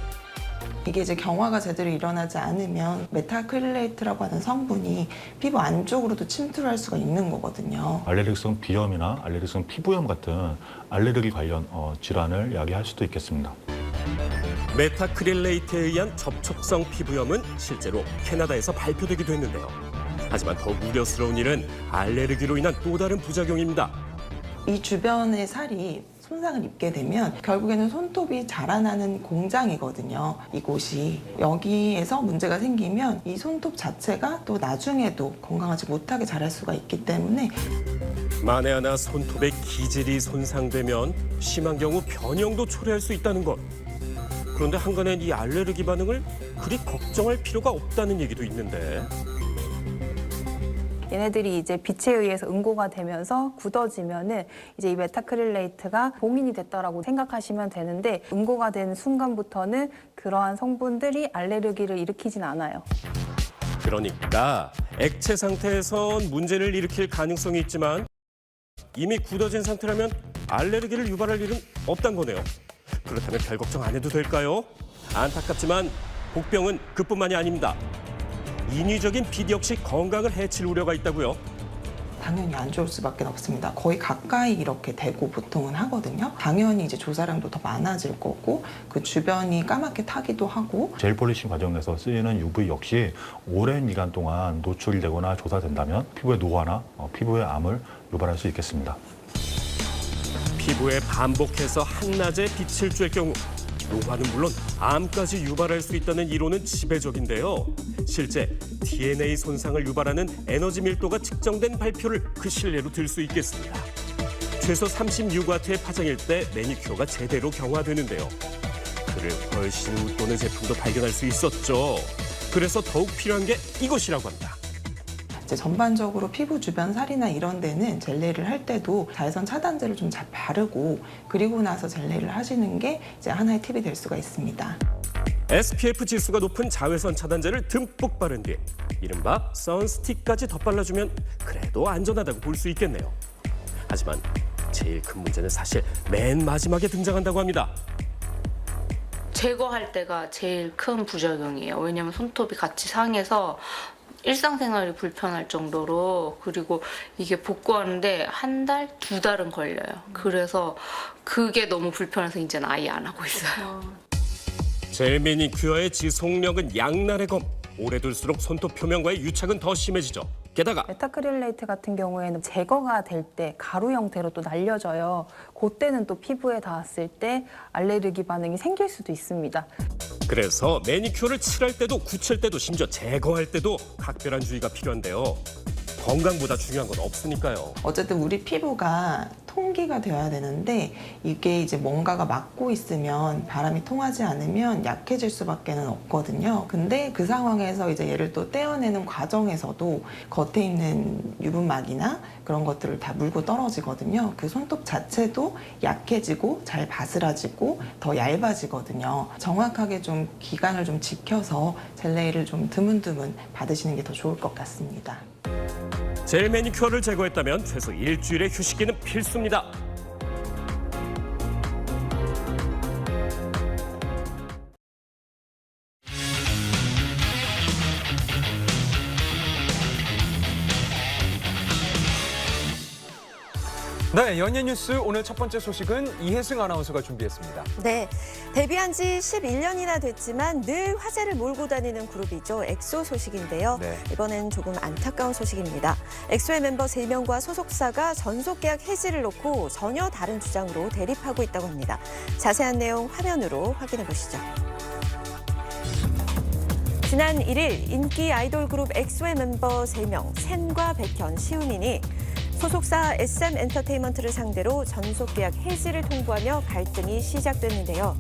이게 이제 경화가 제대로 일어나지 않으면 메타크릴레이트라고 하는 성분이 피부 안쪽으로도 침투할 수가 있는 거거든요. 알레르기성 비염이나 알레르기성 피부염 같은 알레르기 관련 질환을 야기할 수도 있겠습니다. 메타크릴레이트에 의한 접촉성 피부염은 실제로 캐나다에서 발표되기도 했는데요. 하지만 더 우려스러운 일은 알레르기로 인한 또 다른 부작용입니다. 이 주변의 살이 손상을 입게 되면 결국에는 손톱이 자라나는 공장이거든요. 이곳이 여기에서 문제가 생기면 이 손톱 자체가 또 나중에도 건강하지 못하게 자랄 수가 있기 때문에 만에 하나 손톱의 기질이 손상되면 심한 경우 변형도 초래할 수 있다는 것. 그런데 한간엔 이 알레르기 반응을 그리 걱정할 필요가 없다는 얘기도 있는데. 얘네들이 이제 빛에 의해서 응고가 되면서 굳어지면은 이제 이 메타크릴레이트가 봉인이 됐다라고 생각하시면 되는데 응고가 된 순간부터는 그러한 성분들이 알레르기를 일으키진 않아요. 그러니까 액체 상태에선 문제를 일으킬 가능성이 있지만 이미 굳어진 상태라면 알레르기를 유발할 일은 없단 거네요. 그렇다면 별 걱정 안 해도 될까요? 안타깝지만 복병은 그뿐만이 아닙니다. 인위적인 빛 역시 건강을 해칠 우려가 있다고요. 당연히 안 좋을 수밖에 없습니다. 거의 가까이 이렇게 대고 보통은 하거든요. 당연히 이제 조사량도 더 많아질 거고 그 주변이 까맣게 타기도 하고 젤 폴리싱 과정에서 쓰이는 UV 역시 오랜 기간 동안 노출되거나 조사된다면 피부의 노화나 피부의 암을 유발할 수 있겠습니다. 피부에 반복해서 한낮에 빛을 쬐 경우 노화는 물론 암까지 유발할 수 있다는 이론은 지배적인데요. 실제 DNA 손상을 유발하는 에너지 밀도가 측정된 발표를 그 신뢰로 들 수 있겠습니다. 최소 36와트의 파장일 때 매니큐어가 제대로 경화되는데요. 그를 훨씬 웃도는 제품도 발견할 수 있었죠. 그래서 더욱 필요한 게 이것이라고 합니다. 이제 전반적으로 피부 주변 살이나 이런 데는 젤리를 할 때도 자외선 차단제를 좀 잘 바르고 그리고 나서 젤리를 하시는 게 이제 하나의 팁이 될 수가 있습니다. SPF 지수가 높은 자외선 차단제를 듬뿍 바른 뒤 이른바 선스틱까지 덧발라주면 그래도 안전하다고 볼 수 있겠네요. 하지만 제일 큰 문제는 사실 맨 마지막에 등장한다고 합니다. 제거할 때가 제일 큰 부작용이에요. 왜냐면 손톱이 같이 상해서 일상생활이 불편할 정도로 그리고 이게 복구하는데 한 달, 두 달은 걸려요. 그래서 그게 너무 불편해서 이제는 아예 안 하고 있어요. 젤 매니큐어의 지속력은 양날의 검. 오래 둘수록 손톱 표면과의 유착은 더 심해지죠. 게다가 메타크릴레이트 같은 경우에는 제거가 될 때 가루 형태로 또 날려져요. 그때는 또 피부에 닿았을 때 알레르기 반응이 생길 수도 있습니다. 그래서 매니큐어를 칠할 때도 굳힐 때도 심지어 제거할 때도 각별한 주의가 필요한데요. 건강보다 중요한 건 없으니까요. 어쨌든 우리 피부가 통기가 되어야 되는데 이게 이제 뭔가가 막고 있으면 바람이 통하지 않으면 약해질 수밖에는 없거든요. 근데 그 상황에서 이제 얘를 또 떼어내는 과정에서도 겉에 있는 유분막이나 그런 것들을 다 물고 떨어지거든요. 그 손톱 자체도 약해지고 잘 바스라지고 더 얇아지거든요. 정확하게 좀 기간을 좀 지켜서 젤레이를 좀 드문드문 받으시는 게 더 좋을 것 같습니다. 젤 매니큐어를 제거했다면 최소 일주일의 휴식기는 필수입니다. 네, 연예 뉴스 오늘 첫 번째 소식은 이혜승 아나운서가 준비했습니다. 네, 데뷔한 지 11년이나 됐지만 늘 화제를 몰고 다니는 그룹이죠. 엑소 소식인데요. 네. 이번엔 조금 안타까운 소식입니다. 엑소의 멤버 3명과 소속사가 전속계약 해지를 놓고 전혀 다른 주장으로 대립하고 있다고 합니다. 자세한 내용 화면으로 확인해 보시죠. 지난 1일 인기 아이돌 그룹 엑소의 멤버 3명 센과 백현, 시우민이 소속사 SM엔터테인먼트를 상대로 전속계약 해지를 통보하며 갈등이 시작됐는데요.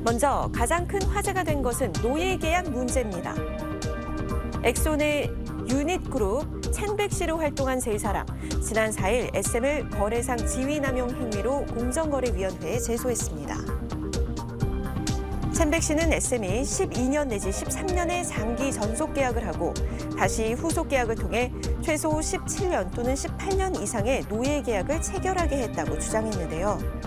먼저 가장 큰 화제가 된 것은 노예 계약 문제입니다. 엑소 내 유닛 그룹 첸백씨로 활동한 세 사람, 지난 4일 SM을 거래상 지위남용 행위로 공정거래위원회에 제소했습니다. 첸백 씨는 SM이 12년 내지 13년의 장기 전속 계약을 하고 다시 후속 계약을 통해 최소 17년 또는 18년 이상의 노예 계약을 체결하게 했다고 주장했는데요.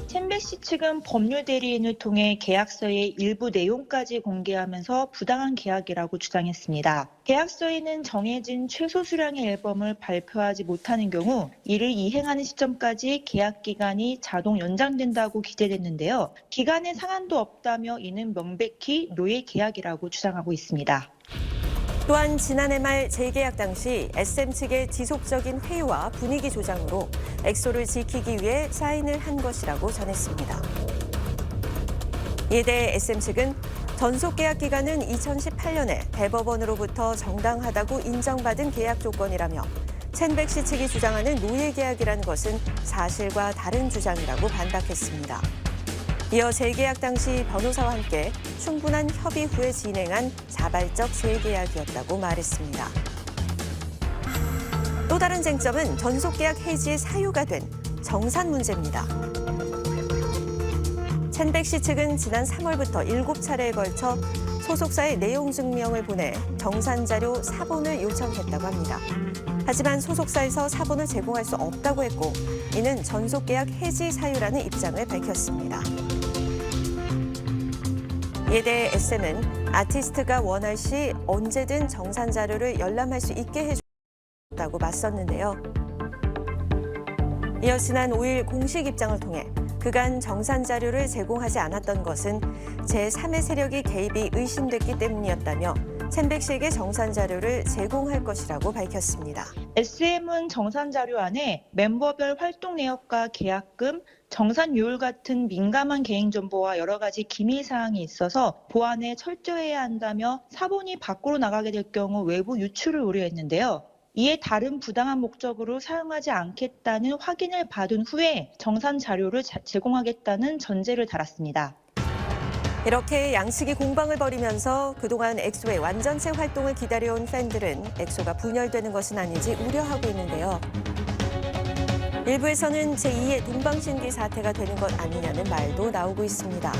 첸백 씨 측은 법률 대리인을 통해 계약서의 일부 내용까지 공개하면서 부당한 계약이라고 주장했습니다. 계약서에는 정해진 최소 수량의 앨범을 발표하지 못하는 경우 이를 이행하는 시점까지 계약 기간이 자동 연장된다고 기재됐는데요. 기간에 상한도 없다며 이는 명백히 노예 계약이라고 주장하고 있습니다. 또한 지난해 말 재계약 당시 SM 측의 지속적인 회유와 분위기 조장으로 엑소를 지키기 위해 사인을 한 것이라고 전했습니다. 이에 대해 SM 측은 전속 계약 기간은 2018년에 대법원으로부터 정당하다고 인정받은 계약 조건이라며 첸백 씨 측이 주장하는 노예 계약이라는 것은 사실과 다른 주장이라고 반박했습니다. 이어 재계약 당시 변호사와 함께 충분한 협의 후에 진행한 자발적 재계약이었다고 말했습니다. 또 다른 쟁점은 전속계약 해지의 사유가 된 정산 문제입니다. 첸백 씨 측은 지난 3월부터 7차례에 걸쳐 소속사에 내용 증명을 보내 정산 자료 사본을 요청했다고 합니다. 하지만 소속사에서 사본을 제공할 수 없다고 했고 이는 전속계약 해지 사유라는 입장을 밝혔습니다. 이에 대해 SM은 아티스트가 원할 시 언제든 정산 자료를 열람할 수 있게 해줬다고 맞섰는데요. 이어 지난 5일 공식 입장을 통해 그간 정산 자료를 제공하지 않았던 것은 제3의 세력이 개입이 의심됐기 때문이었다며 첸백 씨에게 정산 자료를 제공할 것이라고 밝혔습니다. SM은 정산 자료 안에 멤버별 활동 내역과 계약금, 정산 요율 같은 민감한 개인정보와 여러 가지 기밀 사항이 있어서 보안에 철저해야 한다며 사본이 밖으로 나가게 될 경우 외부 유출을 우려했는데요. 이에 다른 부당한 목적으로 사용하지 않겠다는 확인을 받은 후에 정산 자료를 제공하겠다는 전제를 달았습니다. 이렇게 양측이 공방을 벌이면서 그동안 엑소의 완전체 활동을 기다려온 팬들은 엑소가 분열되는 것은 아닌지 우려하고 있는데요. 일부에서는 제2의 동방신기 사태가 되는 것 아니냐는 말도 나오고 있습니다.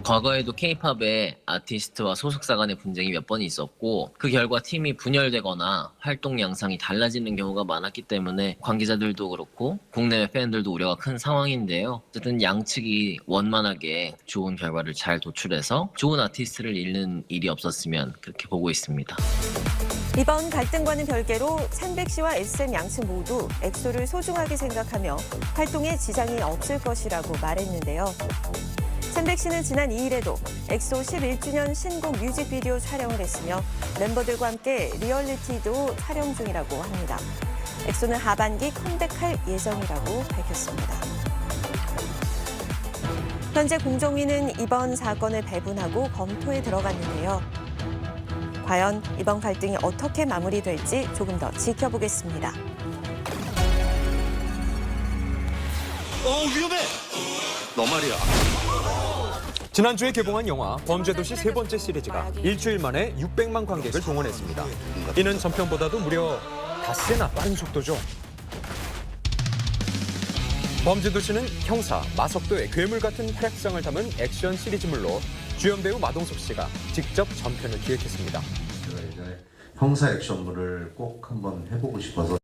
과거에도 K-팝에 아티스트와 소속사 간의 분쟁이 몇 번 있었고 그 결과 팀이 분열되거나 활동 양상이 달라지는 경우가 많았기 때문에 관계자들도 그렇고 국내외 팬들도 우려가 큰 상황인데요. 어쨌든 양측이 원만하게 좋은 결과를 잘 도출해서 좋은 아티스트를 잃는 일이 없었으면 그렇게 보고 있습니다. 이번 갈등과는 별개로 첸백 씨와 SM 양측 모두 엑소를 소중하게 생각하며 활동에 지장이 없을 것이라고 말했는데요. 첸백 씨는 지난 2일에도 엑소 11주년 신곡 뮤직비디오 촬영을 했으며 멤버들과 함께 리얼리티도 촬영 중이라고 합니다. 엑소는 하반기 컴백할 예정이라고 밝혔습니다. 현재 공정위는 이번 사건을 배분하고 검토에 들어갔는데요. 과연 이번 갈등이 어떻게 마무리될지 조금 더 지켜보겠습니다. 위험해! 너 말이야. 지난주에 개봉한 영화 범죄도시 세 번째 시리즈가 일주일 만에 600만 관객을 동원했습니다. 이는 전편보다도 무려 닷새나 빠른 속도죠. 범죄도시는 형사, 마석도의 괴물 같은 활약상을 담은 액션 시리즈물로 주연 배우 마동석 씨가 직접 전편을 기획했습니다. 제가 예전에 형사 액션물을 꼭 한번 해보고 싶어서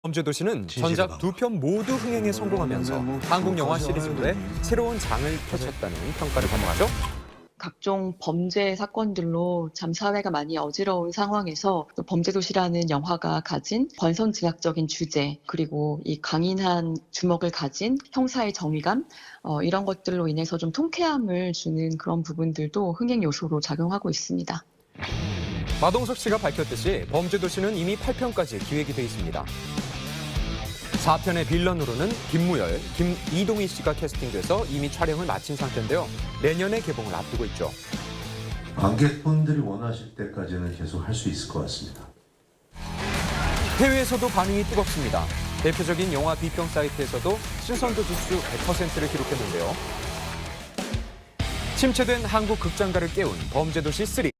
범죄도시는 전작 두 편 모두 흥행에 성공하면서 한국 영화 시리즈로의 새로운 장을 펼쳤다는 평가를 받았죠. 각종 범죄 사건들로 참 사회가 많이 어지러운 상황에서 또 범죄도시라는 영화가 가진 권선징악적인 주제, 그리고 이 강인한 주먹을 가진 형사의 정의감, 이런 것들로 인해서 좀 통쾌함을 주는 그런 부분들도 흥행 요소로 작용하고 있습니다. 마동석 씨가 밝혔듯이 범죄도시는 이미 8편까지 기획이 돼 있습니다. 4편의 빌런으로는 김무열, 이동희 씨가 캐스팅돼서 이미 촬영을 마친 상태인데요. 내년에 개봉을 앞두고 있죠. 관객분들이 원하실 때까지는 계속 할 수 있을 것 같습니다. 해외에서도 반응이 뜨겁습니다. 대표적인 영화 비평 사이트에서도 신선도 지수 100%를 기록했는데요. 침체된 한국 극장가를 깨운 범죄도시 3.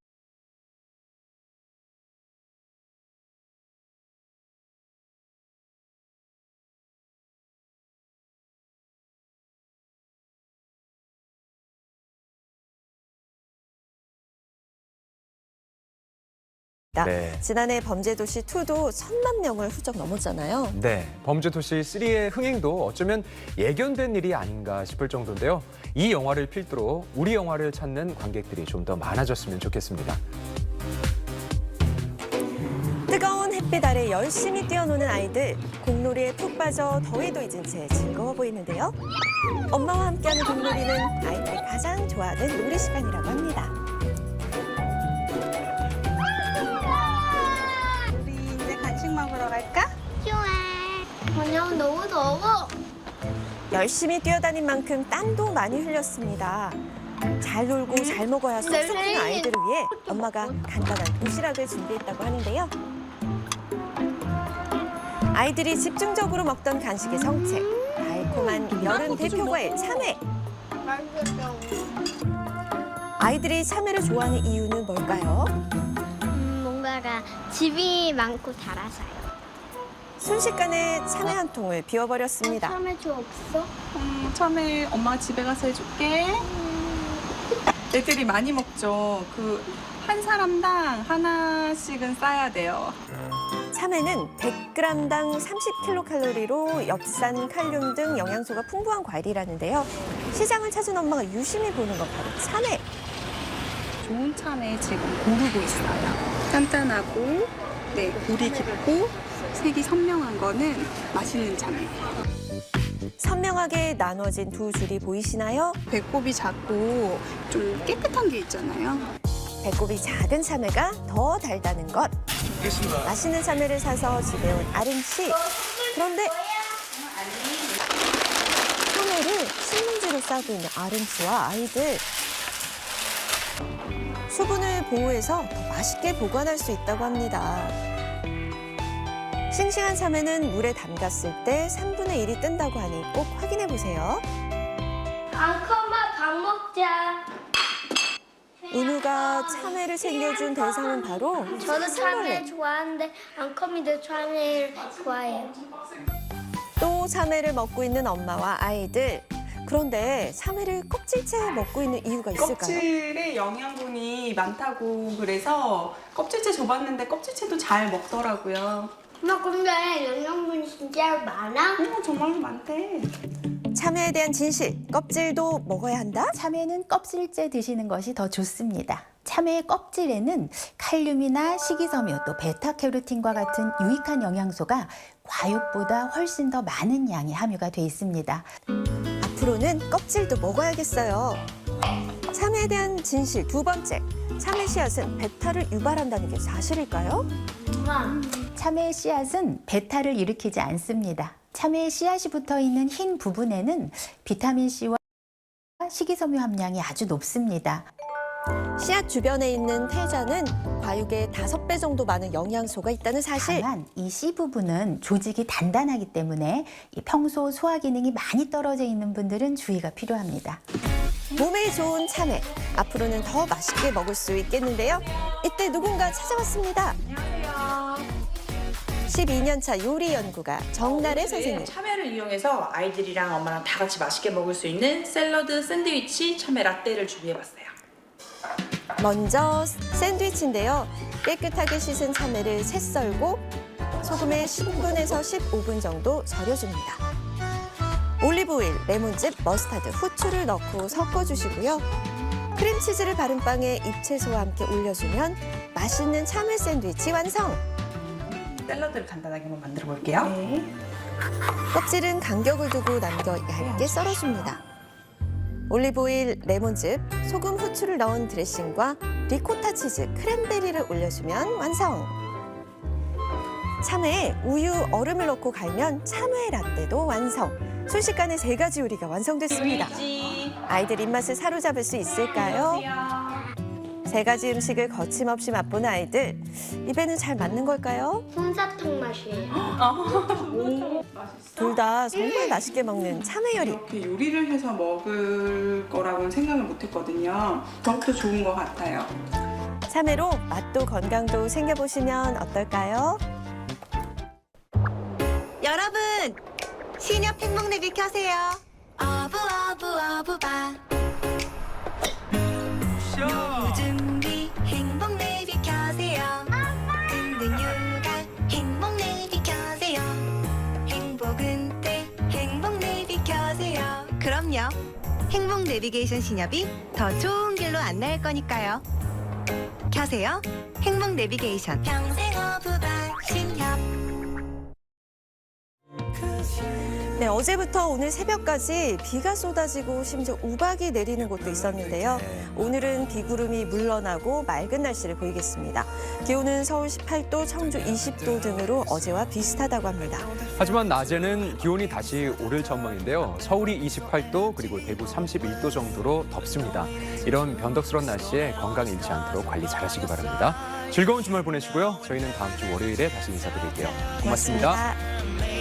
네. 지난해 범죄도시 2도 1,000만 명을 훌쩍 넘었잖아요. 네, 범죄도시 3의 흥행도 어쩌면 예견된 일이 아닌가 싶을 정도인데요. 이 영화를 필두로 우리 영화를 찾는 관객들이 좀 더 많아졌으면 좋겠습니다. 뜨거운 햇빛 아래 열심히 뛰어노는 아이들. 공놀이에 푹 빠져 더위도 잊은 채 즐거워 보이는데요. 엄마와 함께하는 공놀이는 아이들이 가장 좋아하는 놀이 시간이라고 합니다. 간식 먹으러 갈까? 좋아. 저녁 너무 더워. 열심히 뛰어다닌 만큼 땀도 많이 흘렸습니다. 잘 놀고 잘 먹어야 쏙쏙 크는 아이들을 위해 엄마가 간단한 도시락을 준비했다고 하는데요. 아이들이 집중적으로 먹던 간식의 정체. 달콤한 여름 대표 과일 참외. 아이들이 참외를 좋아하는 이유는 뭘까요? 뭔가가 즙이 많고 달아서요. 순식간에 참외 한 통을 비워버렸습니다. 참외 줘 없어? 참외 엄마가 집에 가서 해줄게. 애들이 많이 먹죠. 한 사람당 하나씩은 싸야 돼요. 참외는 100g당 30kcal로 엽산, 칼륨 등 영양소가 풍부한 과일이라는데요. 시장을 찾은 엄마가 유심히 보는 건 바로 참외. 좋은 참외 지금 고르고 있어요. 단단하고, 물이 깊고, 색이 선명한 거는 맛있는 참외예요. 선명하게 나눠진 두 줄이 보이시나요? 배꼽이 작고 좀 깨끗한 게 있잖아요. 배꼽이 작은 참외가 더 달다는 것. 맛있는 참외를 사서 집에 온 아름 씨. 그런데 참외를 신문지로 싸고 있는 아름 씨와 아이들. 수분을 보호해서 더 맛있게 보관할 수 있다고 합니다. 싱싱한 참외는 물에 담갔을 때 3분의 1이 뜬다고 하니 꼭 확인해 보세요. 앙컴아 밥 먹자. 은우가 참외를 챙겨준 대상은 바로 저도 참외. 참외 좋아하는데 앙컴이도 참외를 좋아해요. 또 참외를 먹고 있는 엄마와 아이들. 그런데 참외를 껍질째 먹고 있는 이유가 있을까요? 껍질에 영양분이 많다고 그래서 껍질째 줘봤는데 껍질째도 잘 먹더라고요. 엄마 근데 영양분이 진짜 많아? 정말 많대. 참외에 대한 진실, 껍질도 먹어야 한다? 참외는 껍질째 드시는 것이 더 좋습니다. 참외의 껍질에는 칼륨이나 식이섬유 또 베타캐로틴과 같은 유익한 영양소가 과육보다 훨씬 더 많은 양이 함유가 돼 있습니다. 앞으로는 껍질도 먹어야겠어요. 참외에 대한 진실 두 번째. 참외 씨앗은 베타를 유발한다는 게 사실일까요? 참외의 씨앗은 베타를 일으키지 않습니다. 참외의 씨앗이 붙어 있는 흰 부분에는 비타민C와 식이섬유 함량이 아주 높습니다. 씨앗 주변에 있는 태자는 과육의 5배 정도 많은 영양소가 있다는 사실. 다만 이 씨 부분은 조직이 단단하기 때문에 평소 소화 기능이 많이 떨어져 있는 분들은 주의가 필요합니다. 몸에 좋은 참외. 앞으로는 더 맛있게 먹을 수 있겠는데요. 이때 누군가 찾아왔습니다. 12년차 요리 연구가 정나래 선생님. 참외를 이용해서 아이들이랑 엄마랑 다 같이 맛있게 먹을 수 있는 샐러드, 샌드위치, 참외 라떼를 준비해봤어요. 먼저 샌드위치인데요. 깨끗하게 씻은 참외를 채 썰고 소금에 10분에서 15분 정도 절여줍니다. 올리브오일, 레몬즙, 머스타드, 후추를 넣고 섞어주시고요. 크림치즈를 바른 빵에 잎채소와 함께 올려주면 맛있는 참외 샌드위치 완성! 샐러드를 간단하게 한번 만들어 볼게요. 껍질은 간격을 두고 남겨 얇게 썰어줍니다. 올리브오일, 레몬즙, 소금, 후추를 넣은 드레싱과 리코타 치즈, 크랜베리를 올려주면 완성! 참외에 우유, 얼음을 넣고 갈면 참외 라떼도 완성! 순식간에 3가지 요리가 완성됐습니다. 아이들 입맛을 사로잡을 수 있을까요? 3가지 음식을 거침없이 맛본 아이들, 입에는 잘 맞는 걸까요? 솜사탕 맛이에요. 둘 다 정말 맛있게 먹는 참외 요리. 이렇게 요리를 해서 먹을 거라고는 생각을 못했거든요. 더욱더 좋은 것 같아요. 참외로 맛도 건강도 챙겨보시면 어떨까요? 여러분, 신협 행복내비 켜세요. 어부어부어부바. 준비 행복내비 켜세요. 힘든 육아 행복내비 켜세요. 행복은 때 행복내비 켜세요. 그럼요. 행복 내비게이션 신협이 더 좋은 길로 안내할 거니까요. 켜세요. 행복 내비게이션. 평생 어부바 신협. 네, 어제부터 오늘 새벽까지 비가 쏟아지고 심지어 우박이 내리는 곳도 있었는데요. 오늘은 비구름이 물러나고 맑은 날씨를 보이겠습니다. 기온은 서울 18도, 청주 20도 등으로 어제와 비슷하다고 합니다. 하지만 낮에는 기온이 다시 오를 전망인데요. 서울이 28도 그리고 대구 31도 정도로 덥습니다. 이런 변덕스러운 날씨에 건강 잃지 않도록 관리 잘하시기 바랍니다. 즐거운 주말 보내시고요. 저희는 다음 주 월요일에 다시 인사드릴게요. 고맙습니다. 고맙습니다.